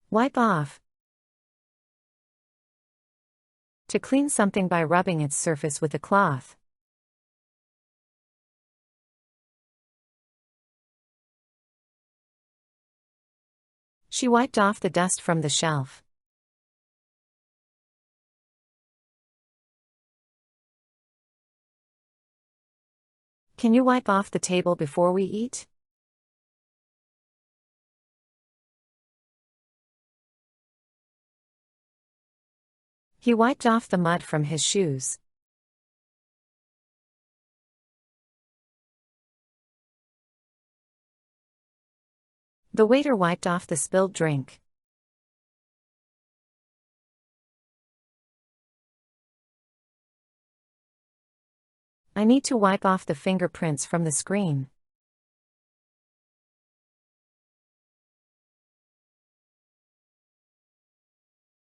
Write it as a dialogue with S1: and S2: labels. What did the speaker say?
S1: Wipe off. To clean something by rubbing its surface with a cloth. She wiped off the dust from the shelf. Can you wipe off the table before we eat? He wiped off the mud from his shoes. The waiter wiped off the spilled drink. I need to wipe off the fingerprints from the screen.